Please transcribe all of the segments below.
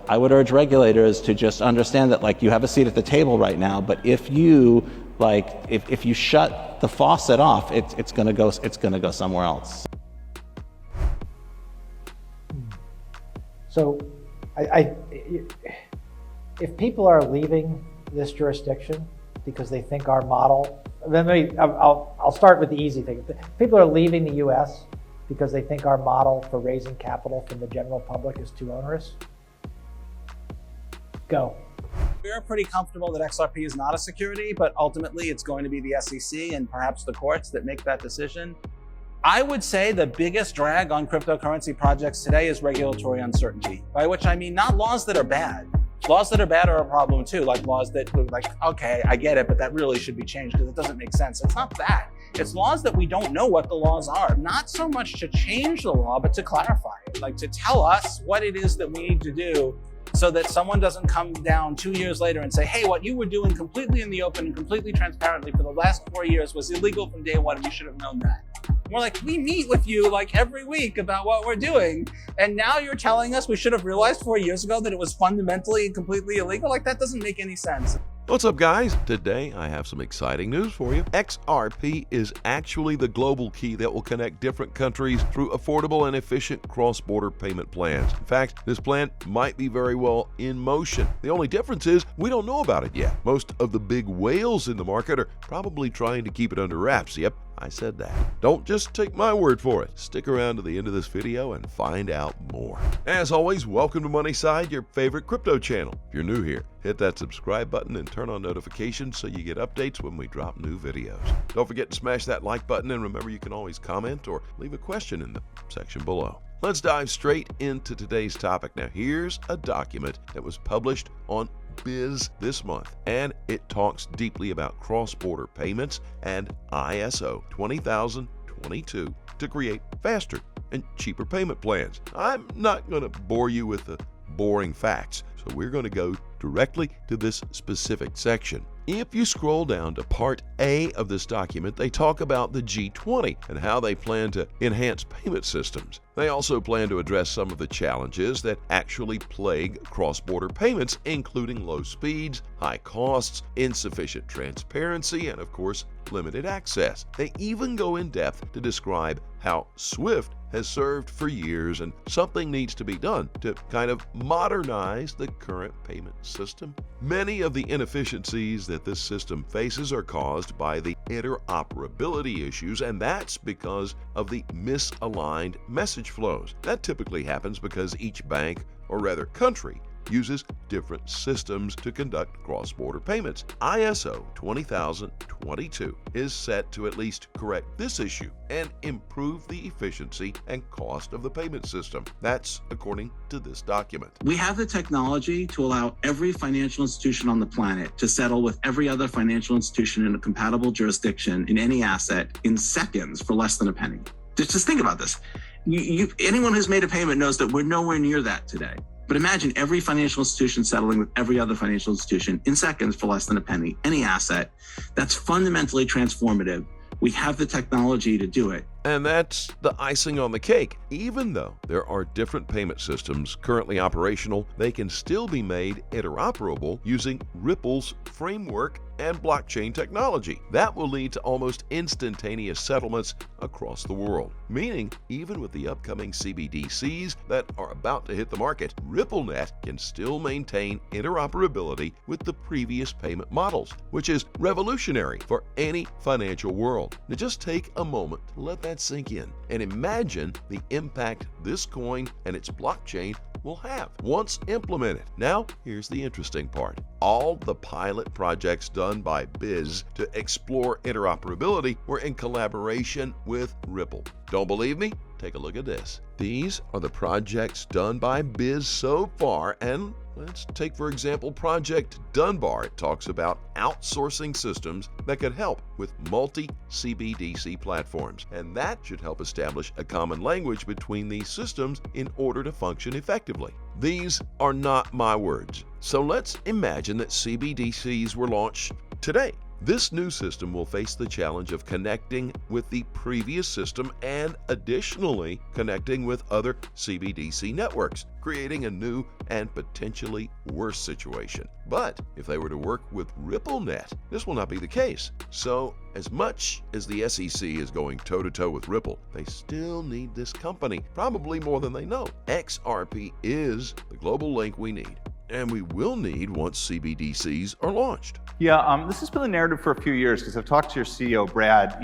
I would urge regulators to just understand that, like, you have a seat at the table right now, but if you if you shut the faucet off, it's going to go somewhere else. So if people are leaving this jurisdiction because they think our model, I'll start with the easy thing. If people are leaving the US because they think our model for raising capital from the general public is too onerous, go. We're pretty comfortable that XRP is not a security, but ultimately it's going to be the SEC and perhaps the courts that make that decision. I would say the biggest drag on cryptocurrency projects today is regulatory uncertainty, by which I mean not laws that are bad. Laws that are bad are a problem too, like laws that, like, okay, I get it, but that really should be changed because it doesn't make sense. It's not that. It's laws that we don't know what the laws are, not so much to change the law, but to clarify it, like to tell us what it is that we need to do so that someone doesn't come down 2 years later and say, hey, what you were doing completely in the open and completely transparently for the last 4 years was illegal from day one, and you should have known that. We're like, we meet with you like every week about what we're doing, and now you're telling us we should have realized 4 years ago that it was fundamentally and completely illegal? Like, that doesn't make any sense. What's up, guys? Today I have some exciting news for you. XRP is actually the global key that will connect different countries through affordable and efficient cross-border payment plans. In fact, this plan might be very well in motion. The only difference is we don't know about it yet. Most of the big whales in the market are probably trying to keep it under wraps. Yep, I said that. Don't just take my word for it. Stick around to the end of this video and find out more. As always, welcome to Moneyside, your favorite crypto channel. If you're new here, hit that subscribe button and turn on notifications so you get updates when we drop new videos. Don't forget to smash that like button, and remember, you can always comment or leave a question in the section below. Let's dive straight into today's topic. Now, here's a document that was published on Biz this month, and it talks deeply about cross-border payments and ISO 20022 to create faster and cheaper payment plans. I'm not going to bore you with the boring facts, so we're going to go directly to this specific section. If you scroll down to Part A of this document, they talk about the G20 and how they plan to enhance payment systems. They also plan to address some of the challenges that actually plague cross-border payments, including low speeds, high costs, insufficient transparency, and of course, limited access. They even go in depth to describe how SWIFT has served for years and something needs to be done to kind of modernize the current payment system. Many of the inefficiencies that this system faces are caused by the interoperability issues, and that's because of the misaligned message flows. That typically happens because each bank, or rather country, uses different systems to conduct cross-border payments. ISO 20022 is set to at least correct this issue and improve the efficiency and cost of the payment system. That's according to this document. We have the technology to allow every financial institution on the planet to settle with every other financial institution in a compatible jurisdiction in any asset in seconds for less than a penny. Just think about this. Anyone who's made a payment knows that we're nowhere near that today. But imagine every financial institution settling with every other financial institution in seconds for less than a penny, any asset. That's fundamentally transformative. We have the technology to do it. And that's the icing on the cake. Even though there are different payment systems currently operational, they can still be made interoperable using Ripple's framework and blockchain technology. That will lead to almost instantaneous settlements across the world, meaning even with the upcoming CBDCs that are about to hit the market, RippleNet can still maintain interoperability with the previous payment models, which is revolutionary for any financial world. Now just take a moment to let that sink in and imagine the impact this coin and its blockchain will have once implemented. Now, here's the interesting part. All the pilot projects done by Biz to explore interoperability were in collaboration with Ripple. Don't believe me? Take a look at this. These are the projects done by Biz so far, and let's take, for example, Project Dunbar. It talks about outsourcing systems that could help with multi-CBDC platforms, and that should help establish a common language between these systems in order to function effectively. These are not my words. So let's imagine that CBDCs were launched today. This new system will face the challenge of connecting with the previous system and additionally connecting with other CBDC networks, creating a new and potentially worse situation. But if they were to work with RippleNet, this will not be the case. So as much as the SEC is going toe-to-toe with Ripple, they still need this company, probably more than they know. XRP is the global link we need, and we will need once CBDCs are launched. Yeah, this has been the narrative for a few years because I've talked to your CEO, Brad,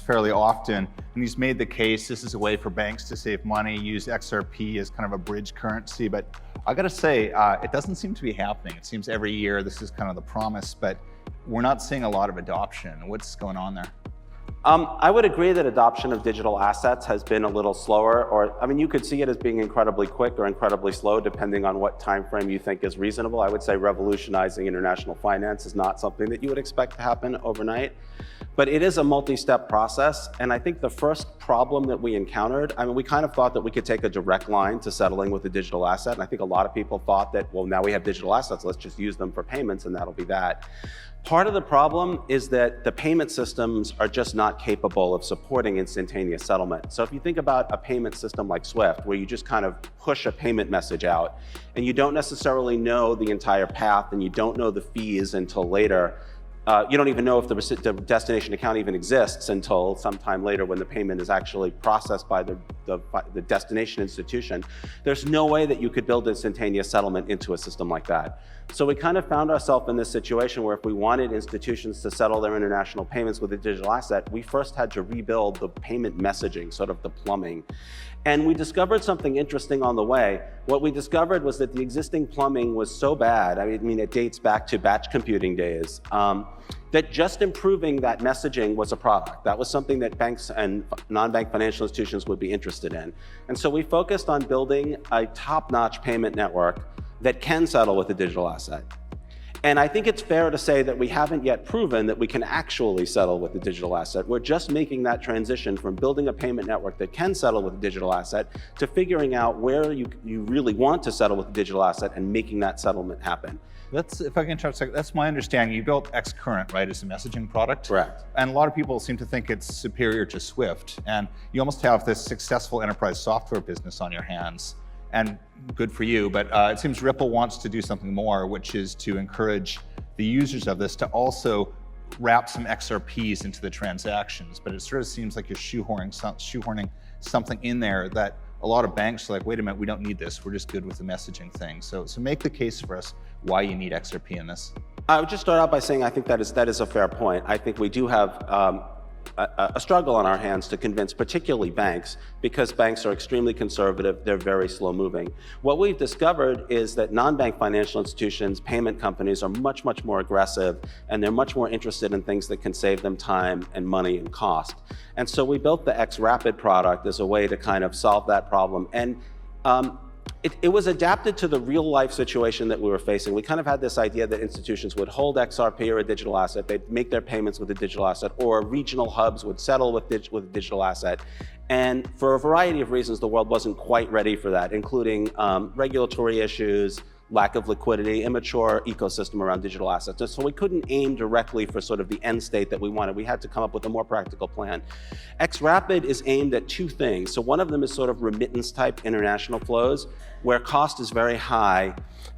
fairly often, and he's made the case this is a way for banks to save money, use XRP as kind of a bridge currency. But I got to say, it doesn't seem to be happening. It seems every year this is kind of the promise, but we're not seeing a lot of adoption. What's going on there? I would agree that adoption of digital assets has been a little slower, or you could see it as being incredibly quick or incredibly slow, depending on what time frame you think is reasonable. I would say revolutionizing international finance is not something that you would expect to happen overnight, but it is a multi-step process. And I think the first problem that we encountered, we kind of thought that we could take a direct line to settling with a digital asset. And I think a lot of people thought that, well, now we have digital assets, let's just use them for payments and that'll be that. Part of the problem is that the payment systems are just not capable of supporting instantaneous settlement. So if you think about a payment system like SWIFT, where you just kind of push a payment message out and you don't necessarily know the entire path and you don't know the fees until later, you don't even know if the destination account even exists until sometime later when the payment is actually processed by the destination institution. There's no way that you could build instantaneous settlement into a system like that. So we kind of found ourselves in this situation where if we wanted institutions to settle their international payments with a digital asset, we first had to rebuild the payment messaging, sort of the plumbing. And we discovered something interesting on the way. What we discovered was that the existing plumbing was so bad, it dates back to batch computing days, that just improving that messaging was a product. That was something that banks and non-bank financial institutions would be interested in. And so we focused on building a top-notch payment network that can settle with a digital asset. And I think it's fair to say that we haven't yet proven that we can actually settle with a digital asset. We're just making that transition from building a payment network that can settle with a digital asset to figuring out where you really want to settle with a digital asset and making that settlement happen. If I can interrupt a second, that's my understanding. You built xCurrent, right, as a messaging product? Correct. And a lot of people seem to think it's superior to Swift. And you almost have this successful enterprise software business on your hands. And good for you, but it seems Ripple wants to do something more, which is to encourage the users of this to also wrap some XRPs into the transactions. But it sort of seems like you're shoehorning something in there that a lot of banks are like, wait a minute, we don't need this. We're just good with the messaging thing. So make the case for us why you need XRP in this. I would just start out by saying I think that is a fair point. I think we do have a struggle on our hands to convince particularly banks, because banks are extremely conservative, they're very slow moving. What we've discovered is that non-bank financial institutions, payment companies are much, much more aggressive, and they're much more interested in things that can save them time and money and cost. And so we built the XRapid product as a way to kind of solve that problem. And it was adapted to the real life situation that we were facing. We kind of had this idea that institutions would hold XRP or a digital asset, they'd make their payments with a digital asset, or regional hubs would settle with a digital asset. And for a variety of reasons, the world wasn't quite ready for that, including regulatory issues, lack of liquidity, immature ecosystem around digital assets. And so we couldn't aim directly for sort of the end state that we wanted. We had to come up with a more practical plan. XRapid is aimed at two things. So one of them is sort of remittance type international flows, where cost is very high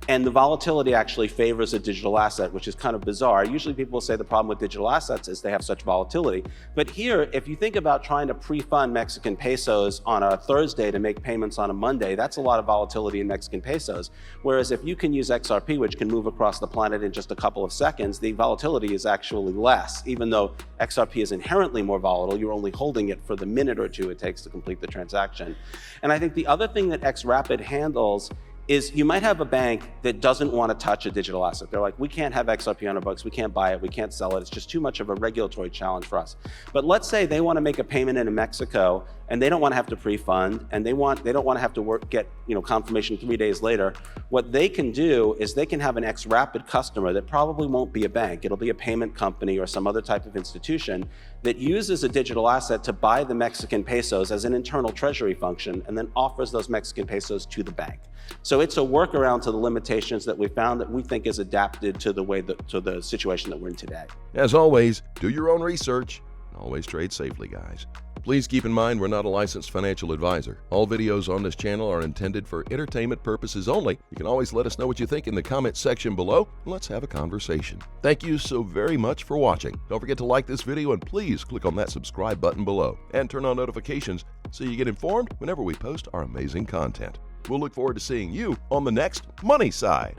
and the volatility actually favors a digital asset, which is kind of bizarre. Usually people will say the problem with digital assets is they have such volatility. But here, if you think about trying to pre-fund Mexican pesos on a Thursday to make payments on a Monday, that's a lot of volatility in Mexican pesos. Whereas if you can use XRP, which can move across the planet in just a couple of seconds, the volatility is actually less. Even though XRP is inherently more volatile, you're only holding it for the minute or two it takes to complete the transaction. And I think the other thing that XRapid handles is you might have a bank that doesn't want to touch a digital asset. They're like, we can't have XRP on our books, we can't buy it, we can't sell it, it's just too much of a regulatory challenge for us. But let's say they want to make a payment in Mexico and they don't want to have to pre-fund, and they don't want to have to get confirmation 3 days later. What they can do is they can have an XRapid customer that probably won't be a bank. It'll be a payment company or some other type of institution that uses a digital asset to buy the Mexican pesos as an internal treasury function and then offers those Mexican pesos to the bank. So it's a workaround to the limitations that we found that we think is adapted to the situation that we're in today. As always, do your own research and always trade safely, guys. Please keep in mind we're not a licensed financial advisor. All videos on this channel are intended for entertainment purposes only. You can always let us know what you think in the comment section below, and let's have a conversation. Thank you so very much for watching. Don't forget to like this video, and please click on that subscribe button below and turn on notifications so you get informed whenever we post our amazing content. We'll look forward to seeing you on the next Money Side.